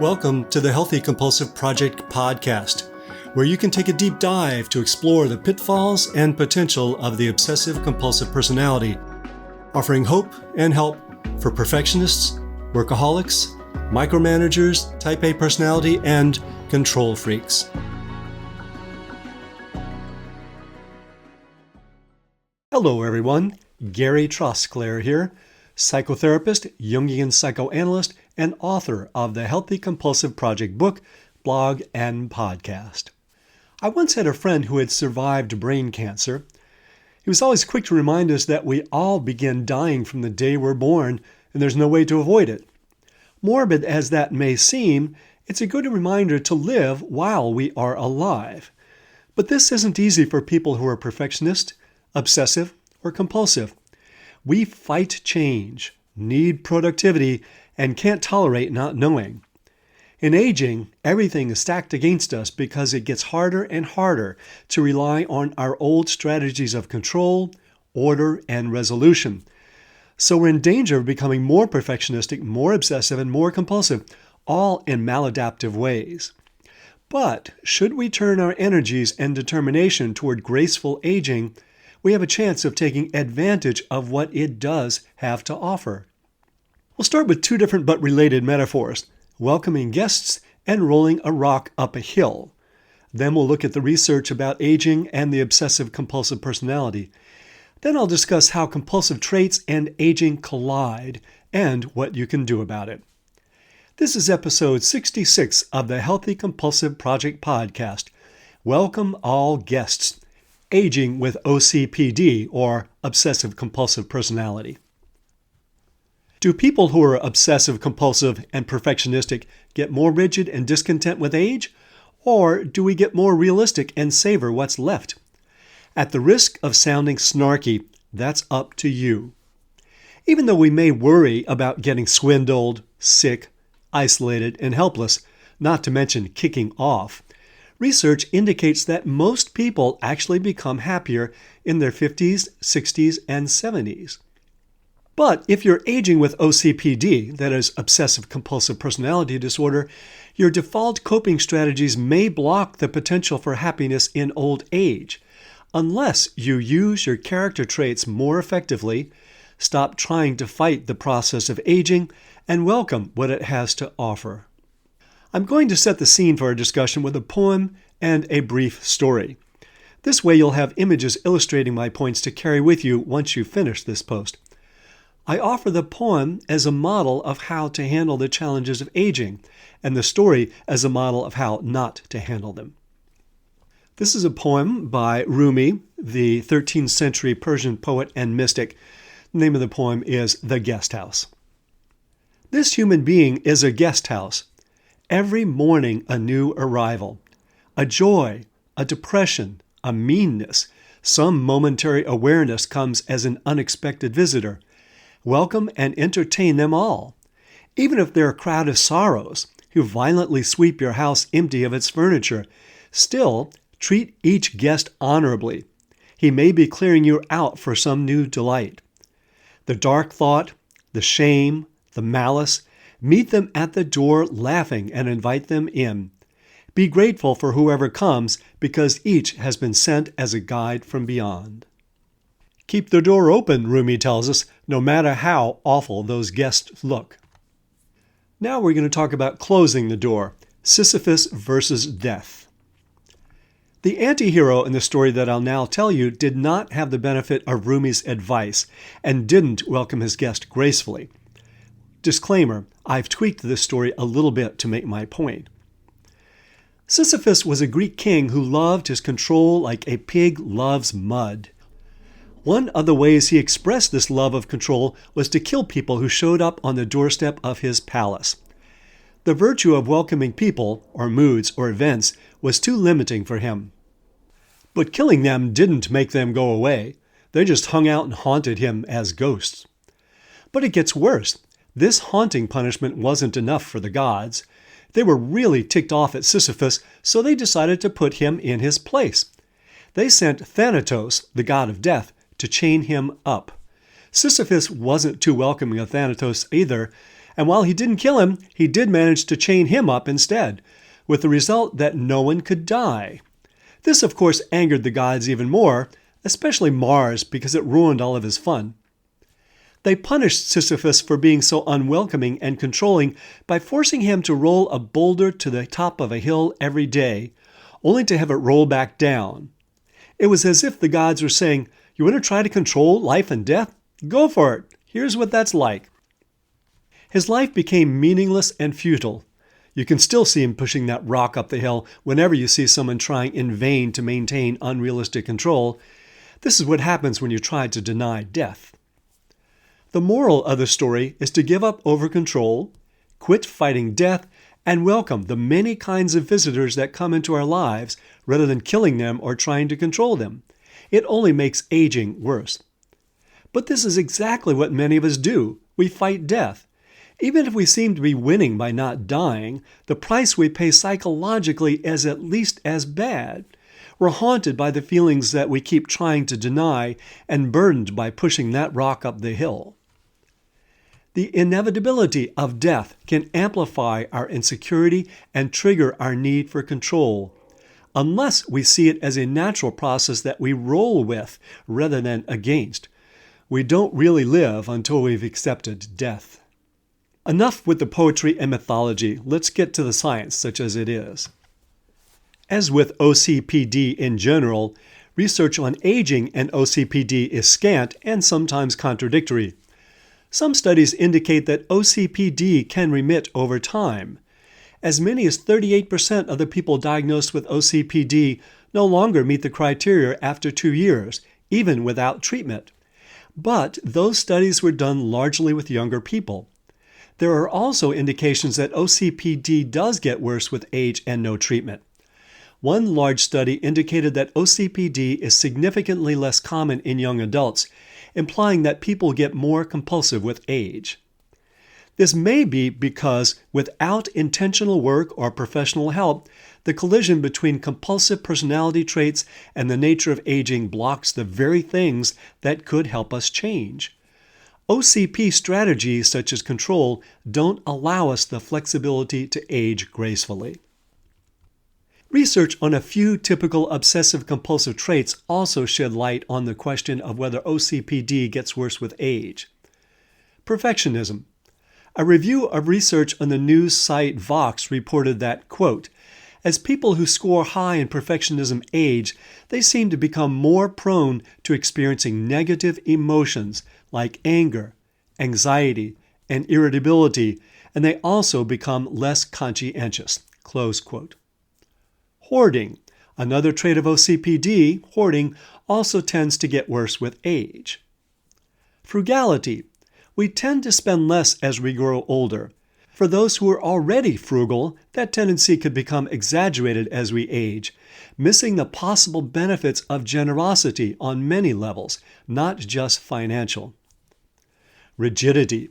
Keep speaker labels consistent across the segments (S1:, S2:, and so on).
S1: Welcome to the Healthy Compulsive Project podcast, where you can take a deep dive to explore the pitfalls and potential of the obsessive-compulsive personality, offering hope and help for perfectionists, workaholics, micromanagers, type A personality, and control freaks. Hello, everyone. Gary Trosclair here, psychotherapist, Jungian psychoanalyst, and author of the Healthy Compulsive Project book, blog, and podcast. I once had a friend who had survived brain cancer. He was always quick to remind us that we all begin dying from the day we're born, and there's no way to avoid it. Morbid as that may seem, it's a good reminder to live while we are alive. But this isn't easy for people who are perfectionist, obsessive, or compulsive. We fight change, need productivity, and can't tolerate not knowing. In aging, everything is stacked against us because it gets harder and harder to rely on our old strategies of control, order, and resolution. So we're in danger of becoming more perfectionistic, more obsessive, and more compulsive, all in maladaptive ways. But should we turn our energies and determination toward graceful aging, we have a chance of taking advantage of what it does have to offer. We'll start with two different but related metaphors, welcoming guests and rolling a rock up a hill. Then we'll look at the research about aging and the obsessive-compulsive personality. Then I'll discuss how compulsive traits and aging collide and what you can do about it. This is episode 66 of the Healthy Compulsive Project podcast. Welcome all guests. Aging with OCPD, or obsessive-compulsive personality. Do people who are obsessive-compulsive and perfectionistic get more rigid and discontent with age? Or do we get more realistic and savor what's left? At the risk of sounding snarky, that's up to you. Even though we may worry about getting swindled, sick, isolated, and helpless, not to mention kicking off, research indicates that most people actually become happier in their 50s, 60s, and 70s. But if you're aging with OCPD, that is obsessive-compulsive personality disorder, your default coping strategies may block the potential for happiness in old age, unless you use your character traits more effectively, stop trying to fight the process of aging, and welcome what it has to offer. I'm going to set the scene for our discussion with a poem and a brief story. This way you'll have images illustrating my points to carry with you once you finish this post. I offer the poem as a model of how to handle the challenges of aging, and the story as a model of how not to handle them. This is a poem by Rumi, the 13th century Persian poet and mystic. The name of the poem is The Guest House. This human being is a guest house. Every morning a new arrival, a joy, a depression, a meanness, some momentary awareness comes as an unexpected visitor. Welcome and entertain them all. Even if they're a crowd of sorrows who violently sweep your house empty of its furniture, still treat each guest honorably. He may be clearing you out for some new delight. The dark thought, the shame, the malice, meet them at the door laughing and invite them in. Be grateful for whoever comes because each has been sent as a guide from beyond. Keep the door open, Rumi tells us, no matter how awful those guests look. Now we're going to talk about closing the door, Sisyphus versus death. The anti-hero in the story that I'll now tell you did not have the benefit of Rumi's advice and didn't welcome his guest gracefully. Disclaimer, I've tweaked this story a little bit to make my point. Sisyphus was a Greek king who loved his control like a pig loves mud. One of the ways he expressed this love of control was to kill people who showed up on the doorstep of his palace. The virtue of welcoming people, or moods, or events was too limiting for him. But killing them didn't make them go away. They just hung out and haunted him as ghosts. But it gets worse. This haunting punishment wasn't enough for the gods. They were really ticked off at Sisyphus, so they decided to put him in his place. They sent Thanatos, the god of death, to chain him up. Sisyphus wasn't too welcoming of Thanatos either, And while he didn't kill him, he did manage to chain him up instead, with the result that no one could die. This, of course, angered the gods even more, especially Mars, because it ruined all of his fun. They punished Sisyphus for being so unwelcoming and controlling by forcing him to roll a boulder to the top of a hill every day, only to have it roll back down. It was as if the gods were saying, "You want to try to control life and death? Go for it. Here's what that's like." His life became meaningless and futile. You can still see him pushing that rock up the hill whenever you see someone trying in vain to maintain unrealistic control. This is what happens when you try to deny death. The moral of the story is to give up over control, quit fighting death, and welcome the many kinds of visitors that come into our lives rather than killing them or trying to control them. It only makes aging worse. But this is exactly what many of us do. We fight death. Even if we seem to be winning by not dying, the price we pay psychologically is at least as bad. We're haunted by the feelings that we keep trying to deny and burdened by pushing that rock up the hill. The inevitability of death can amplify our insecurity and trigger our need for control, unless we see it as a natural process that we roll with rather than against. We don't really live until we've accepted death. Enough with the poetry and mythology. Let's get to the science, such as it is. As with OCPD in general, research on aging and OCPD is scant and sometimes contradictory. Some studies indicate that OCPD can remit over time. As many as 38% of the people diagnosed with OCPD no longer meet the criteria after 2 years, even without treatment. But those studies were done largely with younger people. There are also indications that OCPD does get worse with age and no treatment. One large study indicated that OCPD is significantly less common in young adults, implying that people get more compulsive with age. This may be because without intentional work or professional help, the collision between compulsive personality traits and the nature of aging blocks the very things that could help us change. OCP strategies such as control don't allow us the flexibility to age gracefully. Research on a few typical obsessive-compulsive traits also shed light on the question of whether OCPD gets worse with age. Perfectionism. A review of research on the news site Vox reported that, quote, "As people who score high in perfectionism age, they seem to become more prone to experiencing negative emotions like anger, anxiety, and irritability, and they also become less conscientious." Close quote. Hoarding. Another trait of OCPD, hoarding, also tends to get worse with age. Frugality. We tend to spend less as we grow older. For those who are already frugal, that tendency could become exaggerated as we age, missing the possible benefits of generosity on many levels, not just financial. Rigidity.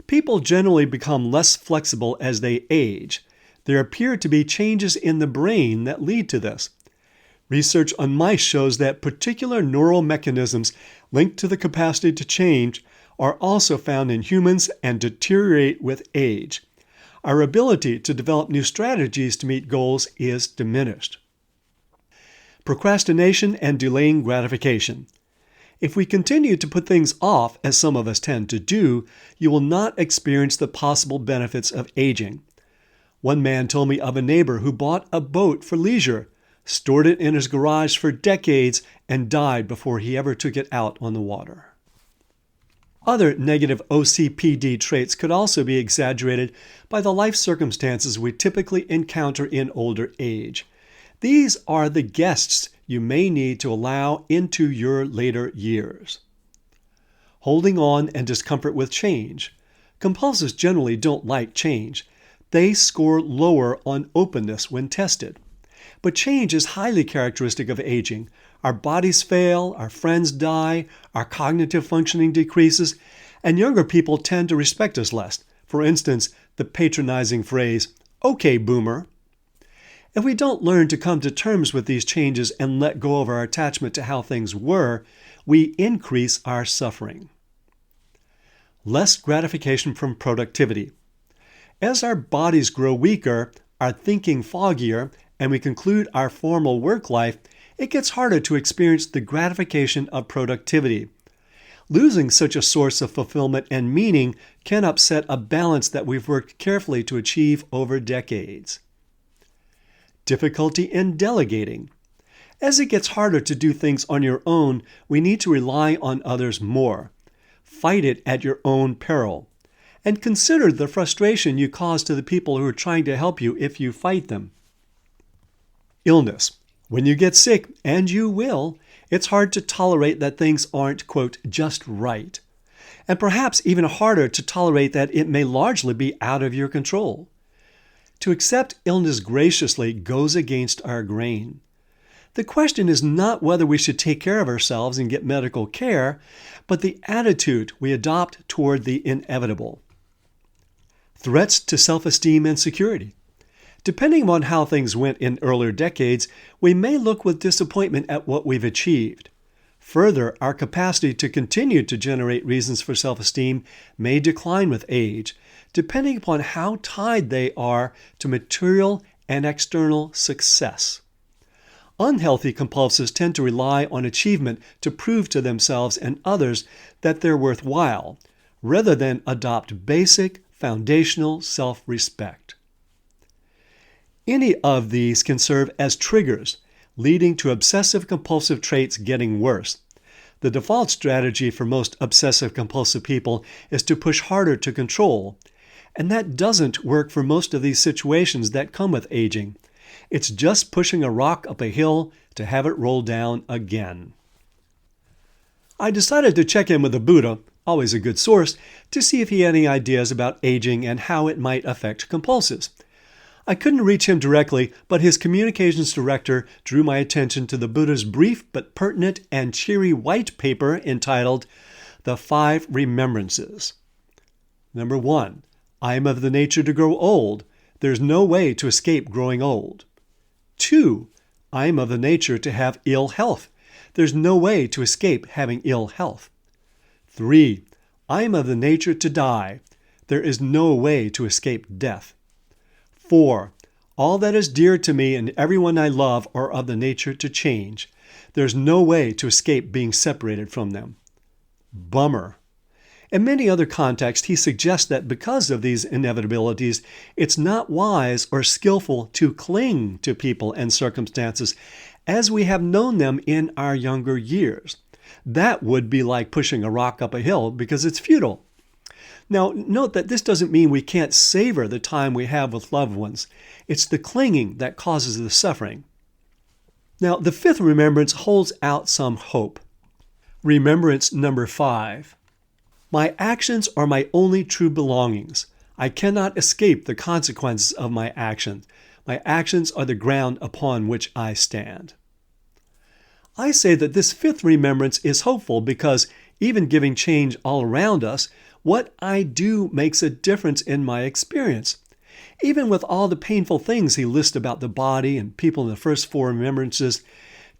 S1: People generally become less flexible as they age. There appear to be changes in the brain that lead to this. Research on mice shows that particular neural mechanisms linked to the capacity to change are also found in humans and deteriorate with age. Our ability to develop new strategies to meet goals is diminished. Procrastination and delaying gratification. If we continue to put things off, as some of us tend to do, you will not experience the possible benefits of aging. One man told me of a neighbor who bought a boat for leisure, stored it in his garage for decades, and died before he ever took it out on the water. Other negative OCPD traits could also be exaggerated by the life circumstances we typically encounter in older age. These are the guests you may need to allow into your later years. Holding on and discomfort with change. Compulsives generally don't like change. They score lower on openness when tested. But change is highly characteristic of aging. Our bodies fail, our friends die, our cognitive functioning decreases, and younger people tend to respect us less. For instance, the patronizing phrase, "Okay, boomer." If we don't learn to come to terms with these changes and let go of our attachment to how things were, we increase our suffering. Less gratification from productivity. As our bodies grow weaker, our thinking foggier, and we conclude our formal work life, it gets harder to experience the gratification of productivity. Losing such a source of fulfillment and meaning can upset a balance that we've worked carefully to achieve over decades. Difficulty in delegating. As it gets harder to do things on your own, we need to rely on others more. Fight it at your own peril. And consider the frustration you cause to the people who are trying to help you if you fight them. Illness. When you get sick, and you will, it's hard to tolerate that things aren't, quote, just right. And perhaps even harder to tolerate that it may largely be out of your control. To accept illness graciously goes against our grain. The question is not whether we should take care of ourselves and get medical care, but the attitude we adopt toward the inevitable. Threats to self-esteem and security. Depending on how things went in earlier decades, we may look with disappointment at what we've achieved. Further, our capacity to continue to generate reasons for self-esteem may decline with age, depending upon how tied they are to material and external success. Unhealthy compulsives tend to rely on achievement to prove to themselves and others that they're worthwhile, rather than adopt basic, foundational self-respect. Any of these can serve as triggers, leading to obsessive-compulsive traits getting worse. The default strategy for most obsessive-compulsive people is to push harder to control, and that doesn't work for most of these situations that come with aging. It's just pushing a rock up a hill to have it roll down again. I decided to check in with the Buddha, always a good source, to see if he had any ideas about aging and how it might affect compulsives. I couldn't reach him directly, but his communications director drew my attention to the Buddha's brief but pertinent and cheery white paper entitled The 5 Remembrances. Number 1, I am of the nature to grow old. There's no way to escape growing old. 2, I am of the nature to have ill health. There's no way to escape having ill health. 3, I am of the nature to die. There is no way to escape death. 4, all that is dear to me and everyone I love are of the nature to change. There's no way to escape being separated from them. Bummer. In many other contexts, he suggests that because of these inevitabilities, it's not wise or skillful to cling to people and circumstances as we have known them in our younger years. That would be like pushing a rock up a hill because it's futile. Now, note that this doesn't mean we can't savor the time we have with loved ones. It's the clinging that causes the suffering. Now, the 5th remembrance holds out some hope. Remembrance number 5. My actions are my only true belongings. I cannot escape the consequences of my actions. My actions are the ground upon which I stand. I say that this 5th remembrance is hopeful because even giving change all around us, what I do makes a difference in my experience. Even with all the painful things he lists about the body and people in the first 4 remembrances,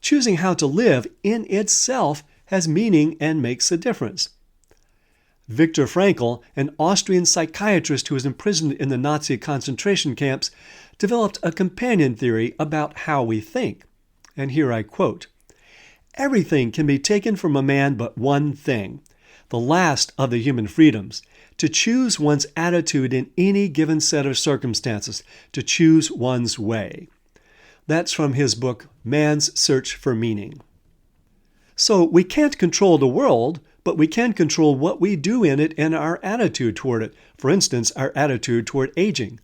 S1: choosing how to live in itself has meaning and makes a difference. Viktor Frankl, an Austrian psychiatrist who was imprisoned in the Nazi concentration camps, developed a companion theory about how we think. And here I quote, "Everything can be taken from a man but one thing, the last of the human freedoms, to choose one's attitude in any given set of circumstances, to choose one's way." That's from his book, Man's Search for Meaning. So we can't control the world, but we can control what we do in it and our attitude toward it. For instance, our attitude toward aging.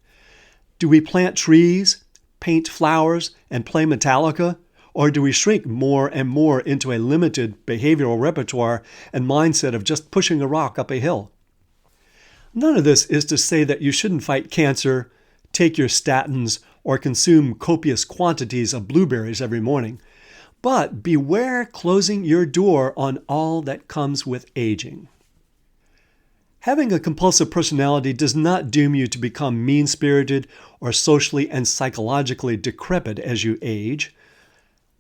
S1: Do we plant trees, paint flowers, and play Metallica? Or do we shrink more and more into a limited behavioral repertoire and mindset of just pushing a rock up a hill? None of this is to say that you shouldn't fight cancer, take your statins, or consume copious quantities of blueberries every morning. But beware closing your door on all that comes with aging. Having a compulsive personality does not doom you to become mean-spirited or socially and psychologically decrepit as you age.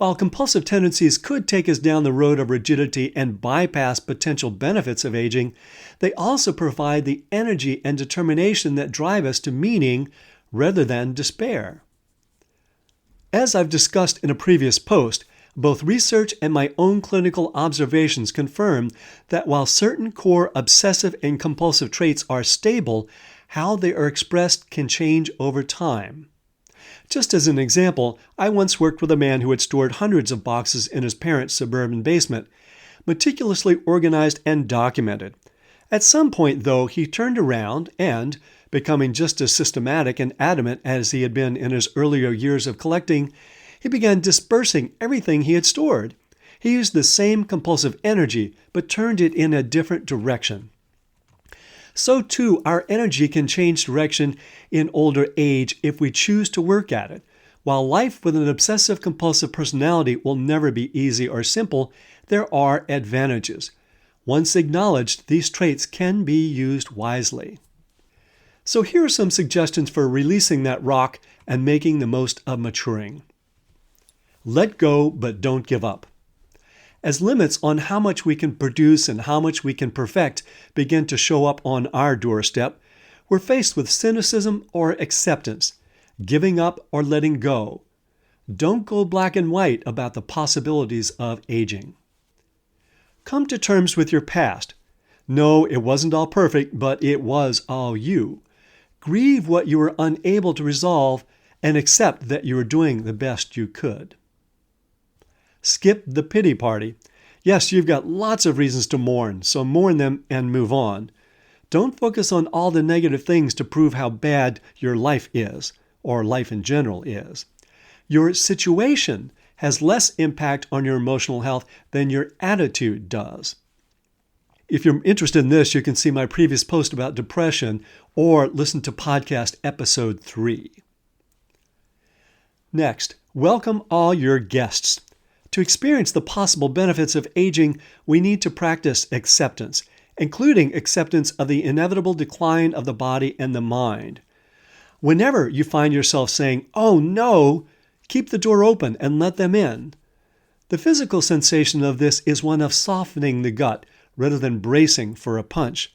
S1: While compulsive tendencies could take us down the road of rigidity and bypass potential benefits of aging, they also provide the energy and determination that drive us to meaning rather than despair. As I've discussed in a previous post, both research and my own clinical observations confirm that while certain core obsessive and compulsive traits are stable, how they are expressed can change over time. Just as an example, I once worked with a man who had stored hundreds of boxes in his parents' suburban basement, meticulously organized and documented. At some point, though, he turned around and, becoming just as systematic and adamant as he had been in his earlier years of collecting, he began dispersing everything he had stored. He used the same compulsive energy, but turned it in a different direction. So too, our energy can change direction in older age if we choose to work at it. While life with an obsessive-compulsive personality will never be easy or simple, there are advantages. Once acknowledged, these traits can be used wisely. So here are some suggestions for releasing that rock and making the most of maturing. Let go, but don't give up. As limits on how much we can produce and how much we can perfect begin to show up on our doorstep, we're faced with cynicism or acceptance, giving up or letting go. Don't go black and white about the possibilities of aging. Come to terms with your past. No, it wasn't all perfect, but it was all you. Grieve what you were unable to resolve and accept that you were doing the best you could. Skip the pity party. Yes, you've got lots of reasons to mourn, so mourn them and move on. Don't focus on all the negative things to prove how bad your life is, or life in general is. Your situation has less impact on your emotional health than your attitude does. If you're interested in this, you can see my previous post about depression or listen to podcast episode 3. Next, welcome all your guests. To experience the possible benefits of aging, we need to practice acceptance, including acceptance of the inevitable decline of the body and the mind. Whenever you find yourself saying, "Oh no," keep the door open and let them in. The physical sensation of this is one of softening the gut rather than bracing for a punch.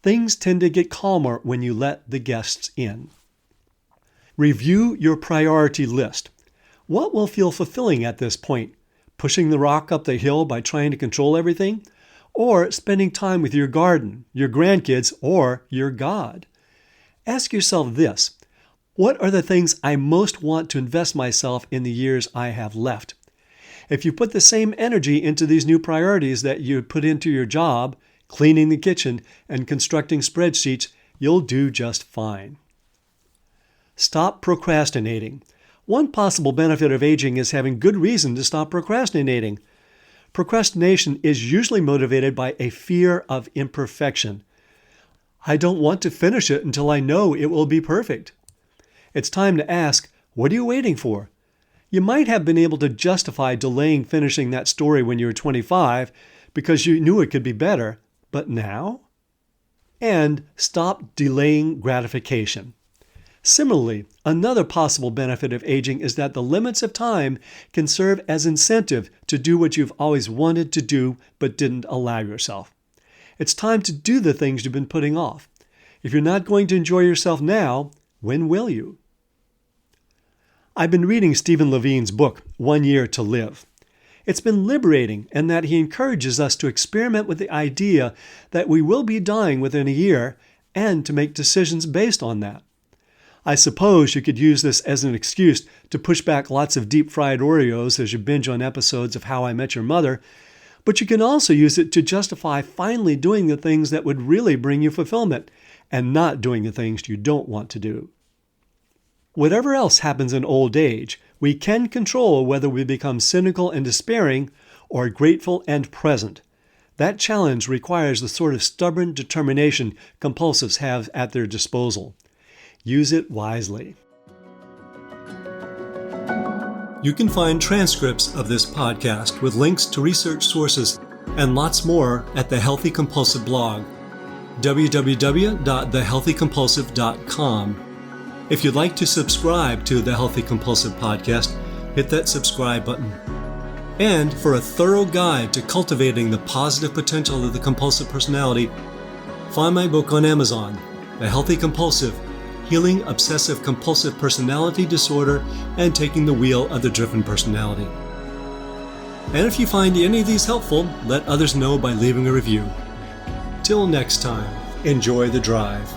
S1: Things tend to get calmer when you let the guests in. Review your priority list. What will feel fulfilling at this point? Pushing the rock up the hill by trying to control everything? Or spending time with your garden, your grandkids, or your God? Ask yourself this: what are the things I most want to invest myself in the years I have left? If you put the same energy into these new priorities that you put into your job, cleaning the kitchen, and constructing spreadsheets, you'll do just fine. Stop procrastinating. One possible benefit of aging is having good reason to stop procrastinating. Procrastination is usually motivated by a fear of imperfection. I don't want to finish it until I know it will be perfect. It's time to ask, what are you waiting for? You might have been able to justify delaying finishing that story when you were 25 because you knew it could be better, but now? And stop delaying gratification. Similarly, another possible benefit of aging is that the limits of time can serve as incentive to do what you've always wanted to do but didn't allow yourself. It's time to do the things you've been putting off. If you're not going to enjoy yourself now, when will you? I've been reading Stephen Levine's book, 1 Year to Live. It's been liberating in that he encourages us to experiment with the idea that we will be dying within a year and to make decisions based on that. I suppose you could use this as an excuse to push back lots of deep-fried Oreos as you binge on episodes of How I Met Your Mother, but you can also use it to justify finally doing the things that would really bring you fulfillment and not doing the things you don't want to do. Whatever else happens in old age, we can control whether we become cynical and despairing or grateful and present. That challenge requires the sort of stubborn determination compulsives have at their disposal. Use it wisely. You can find transcripts of this podcast with links to research sources and lots more at the Healthy Compulsive blog, www.thehealthycompulsive.com. If you'd like to subscribe to the Healthy Compulsive podcast, hit that subscribe button. And for a thorough guide to cultivating the positive potential of the compulsive personality, find my book on Amazon, The Healthy Compulsive: Healing Obsessive-Compulsive Personality Disorder and Taking the Wheel of the Driven Personality. And if you find any of these helpful, let others know by leaving a review. Till next time, enjoy the drive.